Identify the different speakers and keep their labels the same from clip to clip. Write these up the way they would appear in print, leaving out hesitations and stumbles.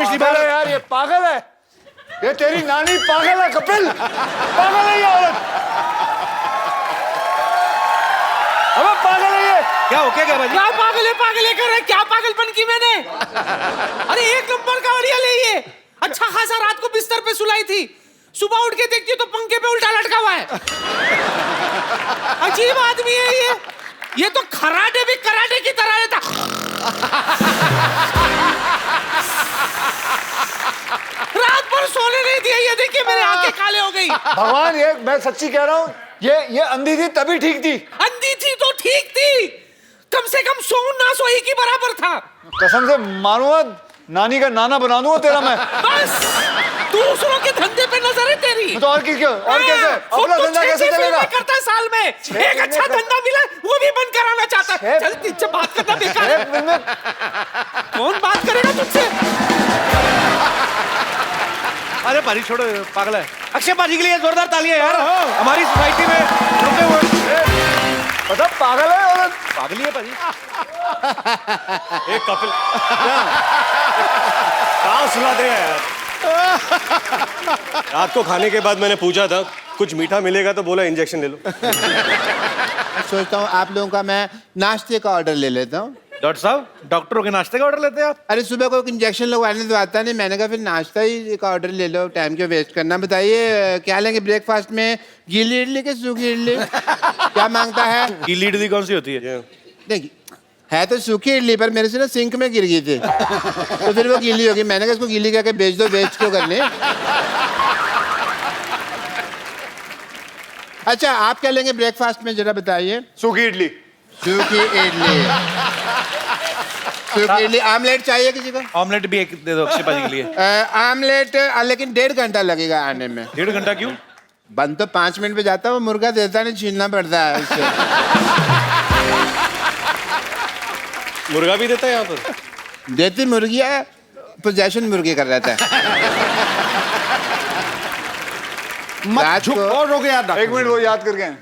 Speaker 1: पिछली बार
Speaker 2: यार ये पागल है, ये तेरी नानी पागल है कपिल, पागल है ये औरत, अबे पागल है ये।
Speaker 1: क्या हो क्या भाजी?
Speaker 3: क्या पागल है कर रहे, क्या पागलपन की मैंने? अरे एक नंबर का बढ़िया ले ये, अच्छा खासा रात को बिस्तर पे सुलाई थी, सुबह उठ के देखती तो पंखे पे उल्टा लटका हुआ है। अजीब आदमी है ये तो खराटे भी कराटे की तरह रहता। रात भर सोने नहीं दिया, ये देखिए मेरे आंखें काले हो गई।
Speaker 2: भगवान, ये मैं सच्ची कह रहा हूँ, ये अंधी थी तभी ठीक थी।
Speaker 3: अंधी थी तो ठीक थी, कम से कम सो ना सोई की बराबर था।
Speaker 2: कसम से मारूंगा, नानी का नाना बना दूंगा तेरा मैं।
Speaker 3: बस दूसरों के धंधे पे नजर है तेरी।
Speaker 2: तो और कैसे, अपना धंधा कैसे चलेगा?
Speaker 3: करता है साल में एक अच्छा धंधा मिला वो भी बंद कराना चाहता है। चल तुझसे बात करना बेकार है। कौन बात करेगा तुझसे?
Speaker 1: अरे भाजी छोड़ो, पागल है। अक्षय भाजी के लिए जोरदार तालियां यार, हमारी सोसाइटी में रुके हुए।
Speaker 2: मतलब पागल है औरत,
Speaker 1: पागल ही है भाजी।
Speaker 4: एक कपिल कहाँ सुनाते हैं यार। रात को खाने के बाद मैंने पूछा था कुछ मीठा मिलेगा तो बोला इंजेक्शन ले लो।
Speaker 5: सोचता हूँ आप लोगों का मैं नाश्ते का ऑर्डर ले लेता हूँ।
Speaker 1: डॉक्टर साहब, डॉक्टरों के नाश्ते का ऑर्डर लेते हैं आप?
Speaker 5: अरे सुबह को इंजेक्शन लगवाने तो आता नहीं, मैंने कहा फिर नाश्ता ही का ऑर्डर ले लो, टाइम क्यों वेस्ट करना। बताइए क्या लेंगे ब्रेकफास्ट में, गीली इडली के सूखी इडली? क्या मांगता है?
Speaker 1: गीली इडली कौन सी होती है?
Speaker 5: नहीं है तो सूखी इडली, पर मेरे से ना सिंक में गिर गई थी तो फिर वो गीली होगी। मैंने कहा इसको गीली करके बेच दो, वेस्ट क्यों करनी। अच्छा आप क्या लेंगे ब्रेकफास्ट में जरा बताइए।
Speaker 2: सूखी इडली।
Speaker 5: सूखी इडली, सूखी इडली। आमलेट चाहिए किसी को?
Speaker 1: ऑमलेट भी एक दे दो अक्षय भाजी के लिए।
Speaker 5: आमलेट लेकिन 1.5 घंटा लगेगा आने में।
Speaker 1: 1.5 घंटा क्यों?
Speaker 5: बन तो 5 मिनट में जाता है, वो मुर्गा देता नहीं, छीनना पड़ता है उससे।
Speaker 4: मुर्गा भी देता है यहाँ पर?
Speaker 5: देती मुर्गी है, पोजेशन मुर्गी कर रहता है।
Speaker 1: मत झुक और रोके यार।
Speaker 2: एक मिनट, वो याद करके आए।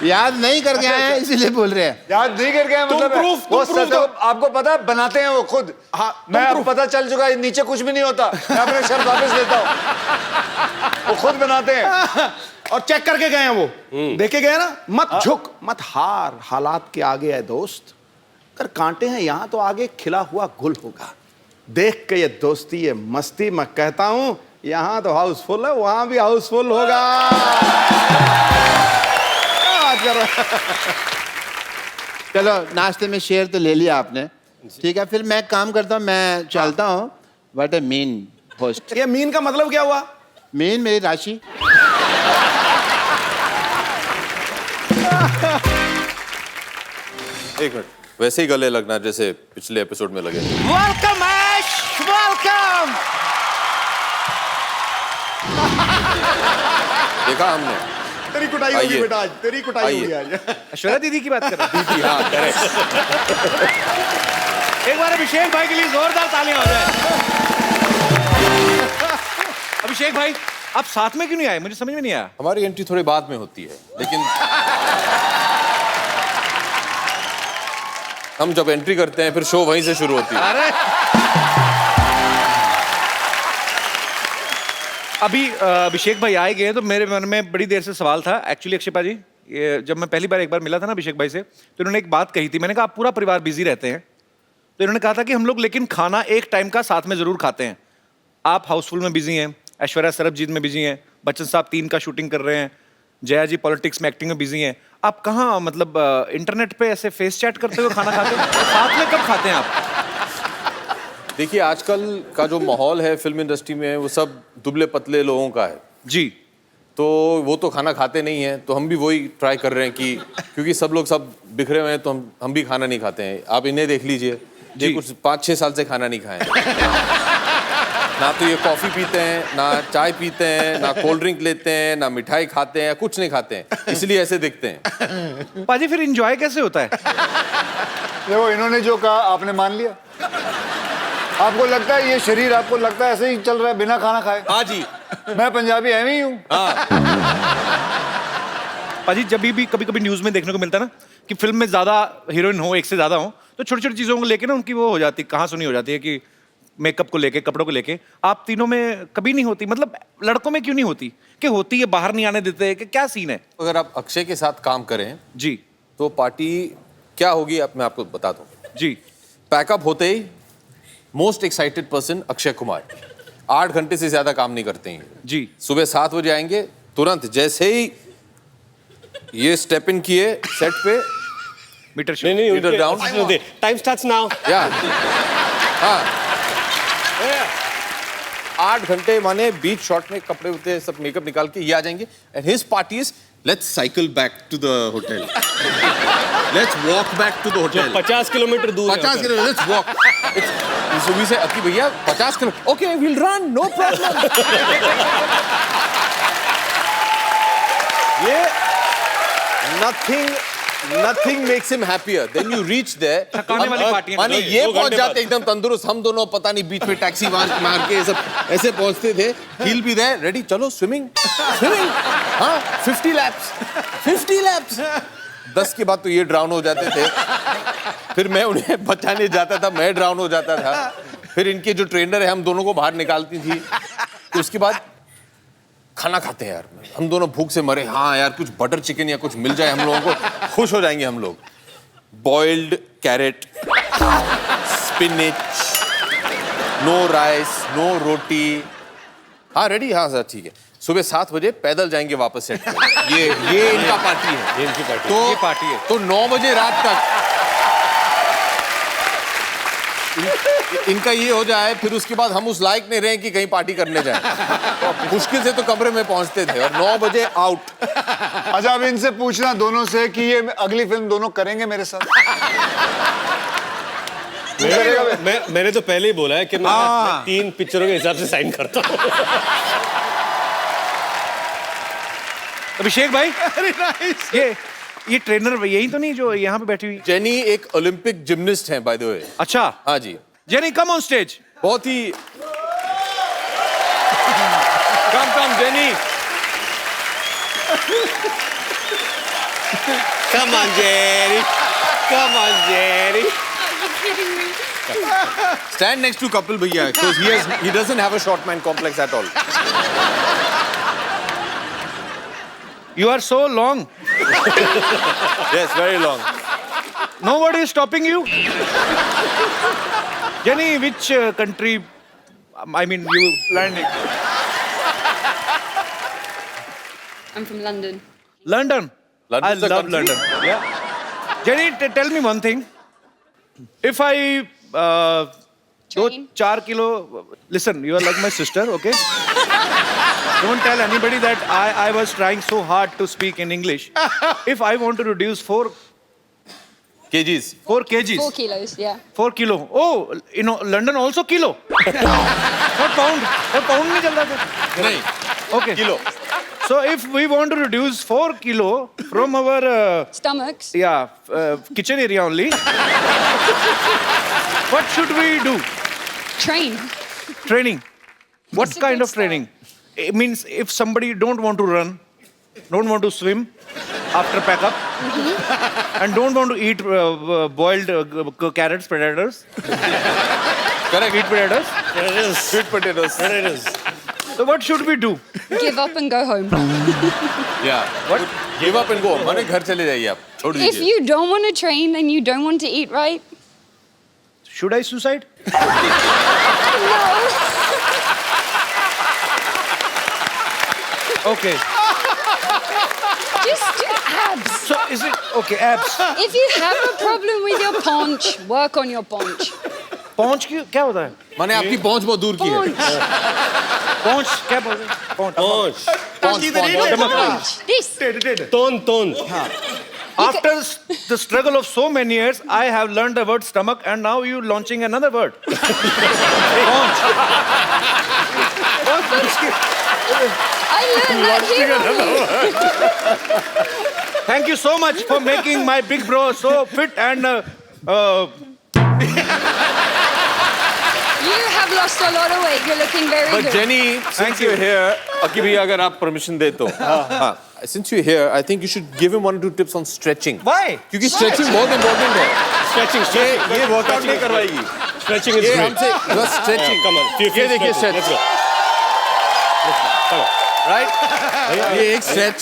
Speaker 5: याद नहीं करके आए हैं इसीलिए बोल रहे हैं।
Speaker 2: याद नहीं करके आए मतलब वो सच आपको पता है, बनाते हैं वो खुद। मैं अब पता चल चुका है नीचे कुछ भी नहीं होता, मैं अपने शर्त वापस लेता हूँ। वो खुद बनाते हैं
Speaker 6: और चेक करके गए हैं वो, देखे गए ना। मत झुक मत हार, हालात के आगे है दोस्त, अगर कांटे हैं यहाँ तो आगे खिला हुआ गुल होगा। देख के ये दोस्ती ये मस्ती, मैं कहता हूँ यहाँ तो हाउसफुल है, वहां भी हाउसफुल होगा।
Speaker 5: चलो नाश्ते में शेयर तो ले लिया आपने, ठीक है। फिर मैं काम करता हूँ, मैं चलता हूँ। What A mean host.
Speaker 6: ये मीन का मतलब क्या हुआ?
Speaker 5: मीन मेरी राशि।
Speaker 7: एक मिनट, वैसे ही गले लगना जैसे पिछले एपिसोड में लगे।
Speaker 1: वेलकम ऐश, वेलकम।
Speaker 7: देखा हमने,
Speaker 6: तेरी कुटाई होगी बेटा आज, तेरी कुटाई होगी आज।
Speaker 1: ऐश्वर्या दीदी की बात कर रहे हैं?
Speaker 7: दीदी, हाँ करेक्ट।
Speaker 1: एक बार अभिषेक भाई के लिए जोरदार तालियां हो जाए। अभिषेक भाई, आप साथ में क्यों नहीं आए? मुझे समझ में नहीं आया।
Speaker 7: हमारी एंट्री थोड़ी बाद में होती है, लेकिन हम जब एंट्री करते हैं फिर शो वहीं से शुरू होती है।
Speaker 1: अरे अभी अभिषेक भाई आए गए तो मेरे मन में बड़ी देर से सवाल था एक्चुअली। अक्षय भाजी, ये जब मैं पहली बार एक बार मिला था ना अभिषेक भाई से, तो इन्होंने एक बात कही थी। मैंने कहा आप पूरा परिवार बिजी रहते हैं, तो इन्होंने कहा था कि हम लोग लेकिन खाना एक टाइम का साथ में जरूर खाते हैं। आप हाउसफुल में बिजी हैं, ऐश्वर्या सरबजीत में बिजी हैं, बच्चन साहब 3 का शूटिंग कर रहे हैं, जया जी पॉलिटिक्स में एक्टिंग में बिजी हैं। आप कहाँ मतलब इंटरनेट पे ऐसे फेस चैट करते हुए खाना खाते हैं? साथ में कब खाते हैं आप?
Speaker 7: देखिए आजकल का जो माहौल है फिल्म इंडस्ट्री में वो सब दुबले पतले लोगों का है
Speaker 1: जी।
Speaker 7: तो वो तो खाना खाते नहीं हैं, तो हम भी वही ट्राई कर रहे हैं कि क्योंकि सब लोग सब बिखरे हुए हैं तो हम भी खाना नहीं खाते हैं। आप इन्हें देख लीजिए, ये कुछ 5-6 साल से खाना नहीं खाए हैं। ना तो ये कॉफी पीते हैं, ना चाय पीते हैं, ना कोल्ड ड्रिंक लेते हैं, ना मिठाई खाते हैं, कुछ नहीं खाते हैं, इसलिए ऐसे दिखते हैं।
Speaker 1: पाजी फिर एंजॉय कैसे होता है?
Speaker 2: देखो इन्होंने जो कहा आपने मान लिया। आपको लगता है ये शरीर, आपको लगता है ऐसे ही चल रहा है बिना खाना खाए?
Speaker 7: हाँ जी,
Speaker 2: मैं पंजाबी एवं ही हूँ।
Speaker 1: पाजी जब भी कभी कभी न्यूज में देखने को मिलता है ना कि फिल्म में ज्यादा हीरोइन हो, एक से ज्यादा हो, तो तो छोटी छोटी चीजों को लेके ना उनकी वो हो जाती, कहाँ सुनी हो जाती है कि मेकअप को लेके, कपड़ों को लेके। आप तीनों में कभी नहीं होती? मतलब लड़कों में क्यों नहीं होती? कि होती है, बाहर नहीं आने देते, कि क्या सीन है?
Speaker 7: अगर आप अक्षय के साथ काम करें
Speaker 1: जी
Speaker 7: तो पार्टी क्या होगी मैं आपको बता दूं।
Speaker 1: जी।
Speaker 7: पैकअप होते ही most excited person Akshay Kumar 8 घंटे से ज्यादा काम नहीं करते हैं
Speaker 1: जी।
Speaker 7: सुबह 7 बजे आएंगे, तुरंत जैसे ही ये स्टेप इन किए सेट पे,
Speaker 1: मीटर
Speaker 4: नहीं नहीं
Speaker 7: Leader down.
Speaker 4: Time starts now.
Speaker 7: या हाँ 8 घंटे माने बीच शॉट में कपड़े होते सब मेकअप निकाल के ये आ जाएंगे and his party is let's cycle back to the hotel, let's walk back to the hotel.
Speaker 4: 50 kilometre दूर है
Speaker 7: 50 किलोमीटर, लेट्स वॉक। सुबह से अकी भैया 50 kilometre, okay will run, no problem. ये nothing makes him happier. Then you reach there.
Speaker 1: थकाने वाली party है ना।
Speaker 7: माने ये पहुंच जाते एकदम तंदुरुस्त, हम दोनों पता नहीं बीच में टैक्सी मार के सब ऐसे पहुंचते थे। He'll be there, ready, चलो स्विमिंग, हाँ 50 laps। 10 के बाद तो ये ड्राउन हो जाते थे, फिर मैं उन्हें बचाने जाता था, मैं ड्राउन हो जाता था, फिर इनके जो ट्रेनर है हम दोनों को बाहर निकालती थी, तो उसके बाद खाना खाते हैं यार, हम दोनों भूख से मरे, हाँ यार कुछ बटर चिकन या कुछ मिल जाए हम लोगों को, खुश हो जाएंगे हम लोग। Boiled carrot, spinach, no rice, no roti, हाँ रेडी, हाँ सर ठीक है। सुबह 7 बजे पैदल जाएंगे वापस सेट पे। ये इनका पार्टी है,
Speaker 4: ये इनकी पार्टी।
Speaker 7: तो
Speaker 1: ये पार्टी है।
Speaker 7: तो 9 बजे रात तक इनका ये हो जाए, फिर उसके बाद हम उस लायक नहीं रहे कि कहीं पार्टी करने जाएं। मुश्किल से तो कमरे में पहुंचते थे और 9 बजे आउट।
Speaker 2: अच्छा अब इनसे पूछना दोनों से कि ये अगली फिल्म दोनों करेंगे मेरे साथ?
Speaker 4: मैंने तो पहले ही बोला है कि मैं 3 पिक्चरों के हिसाब से साइन करता हूँ।
Speaker 1: अभिषेक भाई, ये ट्रेनर यही तो नहीं जो यहाँ पे बैठी हुई?
Speaker 7: जेनी एक ओलंपिक जिम्नास्ट हैं बाय द वे।
Speaker 1: अच्छा।
Speaker 7: हाँ जी।
Speaker 1: Jenny come on stage.
Speaker 7: बहुत ही कम Jenny.
Speaker 4: Come on, Jerry. Come on, Jerry.
Speaker 7: Stand next to Kapil Bhaiya because he doesn't have a short man complex at all.
Speaker 1: You are so long.
Speaker 7: Yes, very long.
Speaker 1: Nobody is stopping you. Jenny, which country? I mean, you landing?
Speaker 8: I'm from London.
Speaker 1: London.
Speaker 7: London's
Speaker 1: I
Speaker 7: a
Speaker 1: love
Speaker 7: country?
Speaker 1: London. Yeah. Jenny, tell me one thing. If I
Speaker 8: Train.
Speaker 1: 4 kilo. Listen, you are like my sister, okay? Don't tell anybody that I was trying so hard to speak in English. If I want to reduce 4
Speaker 7: kgs.
Speaker 1: 4 kgs.
Speaker 8: 4 kilos, yeah.
Speaker 1: 4 kilo. Oh, you know, London also kilo. Not pound. Not pound नहीं चलता था.
Speaker 7: नहीं.
Speaker 1: Okay.
Speaker 7: Kilo.
Speaker 1: So if we want to reduce 4 kilo from our
Speaker 8: Stomachs.
Speaker 1: kitchen area only, what should we do?
Speaker 8: Train.
Speaker 1: Training. What
Speaker 8: It's a
Speaker 1: kind
Speaker 8: good
Speaker 1: of training? It means if somebody don't want to run, don't want to swim after pack up, and don't want to eat boiled carrots, potatoes,
Speaker 7: Correct.
Speaker 1: sweet potatoes.
Speaker 7: Sweet potatoes.
Speaker 1: So what should we do?
Speaker 8: Give up and go home.
Speaker 7: Yeah. What? Give up and go. माने घर चले जाइए आप. छोड़
Speaker 8: If
Speaker 7: दीजिए.
Speaker 8: you don't want to train and you don't want to eat right,
Speaker 1: Should I suicide? Okay.
Speaker 8: just do abs.
Speaker 1: So is it okay? Abs.
Speaker 8: If you have a problem with your paunch, work on your paunch.
Speaker 1: पहुंच क्या होता है?
Speaker 7: माने आपकी पहुंच बहुत दूर की है.
Speaker 8: Paunch.
Speaker 1: पहुंच क्या बोलते हैं? पहुंच.
Speaker 8: Paunch. This.
Speaker 4: तोन
Speaker 1: After the struggle of so many years, I have learned the word stomach, and now you launching another word. Paunch.
Speaker 8: I learned that here only.
Speaker 1: Thank you so much for making my big bro so fit and.
Speaker 8: You have lost a lot of weight. You're looking very
Speaker 7: But
Speaker 8: good.
Speaker 7: Jenny, since you're here, अकी भैया अगर आप permission दे तो. हाँ. Since you're here, I think you should give him 1 or 2 tips on stretching.
Speaker 1: Why?
Speaker 7: क्योंकि stretching बहुत important है.
Speaker 4: Stretching
Speaker 7: ये workout नहीं करवाएगी,
Speaker 4: स्ट्रेचिंग इज
Speaker 7: ये
Speaker 4: ग्रेट
Speaker 7: हमसे बस स्ट्रेचिंग।
Speaker 4: कम ऑन
Speaker 7: ये देखिए stretch।
Speaker 4: लेट्स गो
Speaker 7: राइट, ये एक स्ट्रेच,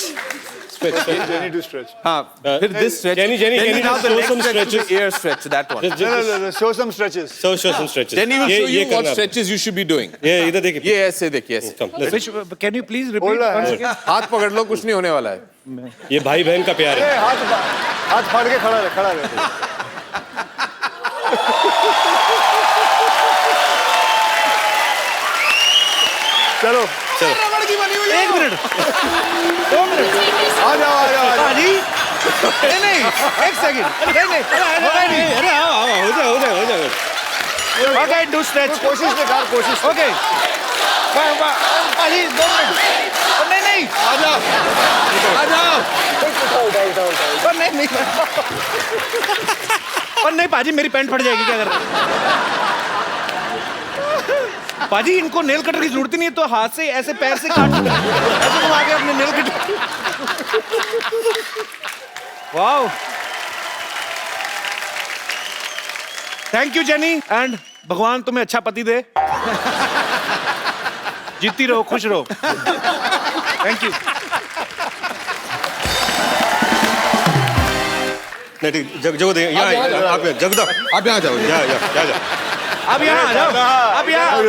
Speaker 2: Jenny to stretch.
Speaker 7: हाँ, फिर this stretch,
Speaker 4: Jenny, can you
Speaker 7: now the
Speaker 4: show
Speaker 7: leg
Speaker 4: some
Speaker 7: stretch to
Speaker 4: stretches?
Speaker 7: the ear stretch, that one.
Speaker 4: just
Speaker 2: No, show some stretches.
Speaker 4: show some stretches
Speaker 7: Then he will show
Speaker 4: ये
Speaker 7: you what
Speaker 4: करना
Speaker 7: stretches you should be doing.
Speaker 4: ये इधर देखिए
Speaker 7: ये ऐसे देखिए, ऐसे
Speaker 4: कम let's
Speaker 1: Which, can you please repeat
Speaker 2: बोला है।
Speaker 1: once again?
Speaker 7: हाथ पकड़ लो, कुछ नहीं होने वाला है।
Speaker 4: ये भाई बहन का प्यार है
Speaker 2: ए, हाथ फाड़ के खड़ा रहे, खड़ा रहे। चलो
Speaker 3: रबड़ की बनी हुई है।
Speaker 1: 1 मिनट 2 मिनट
Speaker 2: आ जाओ।
Speaker 1: पाजी नहीं 1 सेकंड नहीं
Speaker 4: अरे आओ हो जाए
Speaker 1: ओके डू स्ट्रेच
Speaker 2: कोशिश तो कर, कोशिश।
Speaker 1: ओके पाजी 2 मिनट नहीं
Speaker 7: आ जाओ, आ जाओ।
Speaker 1: नहीं पाजी मेरी पैंट फट जाएगी क्या कर रहे हो? पाजी इनको नेल कटर की जरूरत ही नहीं है, तो हाथ से ऐसे पैर से काट ऐसे घुमा के अपने nail cutter. Wow, thank you jenny, and भगवान तुम्हें अच्छा पति दे, जीती रहो, खुश रहो। Thank you.
Speaker 4: नहीं ठीक जगो दे यहाँ आप जगदा
Speaker 7: आप यहाँ जाओ।
Speaker 4: जा
Speaker 1: अब यहाँ आ जाओ, अब यहाँ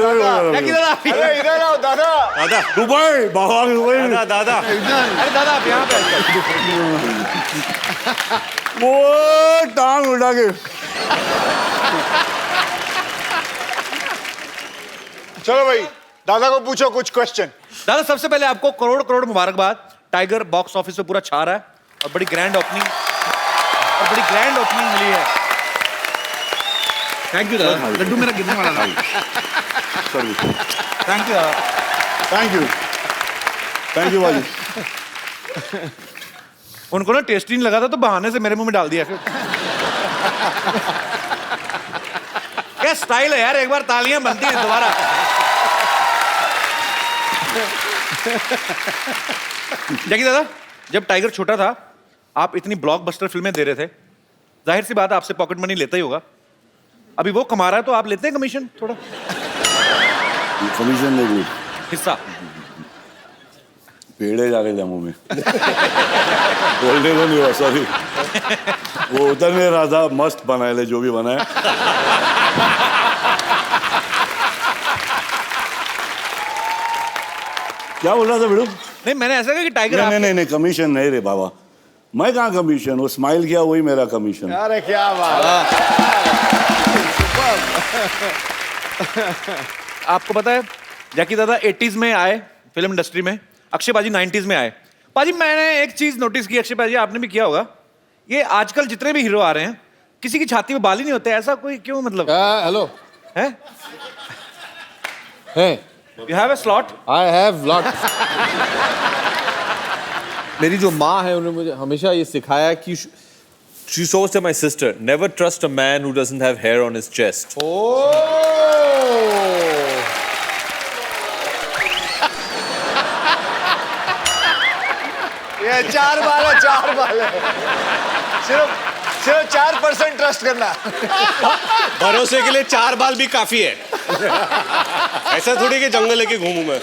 Speaker 1: जैकी दादा,
Speaker 2: अरे इधर आओ दादा।
Speaker 4: दादा दुबई बाबा दुबई दादा
Speaker 1: अरे दादा आप यहाँ पे
Speaker 2: वो टांग उठा के। चलो भाई, दादा को पूछो कुछ क्वेश्चन।
Speaker 1: दादा सबसे पहले आपको करोड़ करोड़ मुबारकबाद, टाइगर बॉक्स ऑफिस पे पूरा छा रहा है और बड़ी ग्रैंड ओपनिंग मिली है। थैंक यू दादा, लड्डू मेरा गिरने वाला था। थैंक यू दादा।
Speaker 2: थैंक यू भाई।
Speaker 1: उनको ना टेस्टी नहीं लगा था तो बहाने से मेरे मुंह में डाल दिया फिर। क्या स्टाइल है यार, एक बार तालियां बनती हैं दोबारा। जैकी दादा, जब टाइगर छोटा था आप इतनी ब्लॉकबस्टर फिल्में दे रहे थे, जाहिर सी बात है आपसे पॉकेट मनी लेता ही होगा। अभी वो कमा रहा है तो आप लेते हैं कमीशन थोड़ा?
Speaker 9: कमीशन नहीं,
Speaker 1: हिस्सा
Speaker 9: पेड़े जाके जमू में बोलने को नहीं हुआ, सॉरी। वो उतर नहीं रहा था, मस्त बनाए ले जो भी बनाए। क्या बोल रहा था बेड़ू?
Speaker 1: नहीं, मैंने ऐसा कहा कि टाइगर
Speaker 9: नहीं कमीशन नहीं रे बाबा, मैं कहाँ कमीशन, वो स्माइल किया वही मेरा कमीशन।
Speaker 2: अरे क्या बात।
Speaker 1: आपको पता है जैकी दादा 80s में आए फिल्म इंडस्ट्री में, अक्षय पाजी 90s में आए। पाजी मैंने एक चीज नोटिस की, अक्षय पाजी आपने भी किया होगा, ये आजकल जितने भी हीरो आ रहे हैं किसी की छाती में बाल ही नहीं होते, ऐसा कोई क्यों, मतलब
Speaker 7: हेलो,
Speaker 1: है? You have a slot?
Speaker 7: I have lot. मेरी जो माँ है उन्होंने मुझे हमेशा ये सिखाया कि she always to my sister, never trust a man who doesn't have hair on his chest.
Speaker 2: ये 4 बाल है, 4 बाल है। सिर्फ 4% ट्रस्ट करना।
Speaker 4: भरोसे के लिए 4 बाल भी काफी है। ऐसा थोड़ी कि जंगल लेके घूमूं मैं।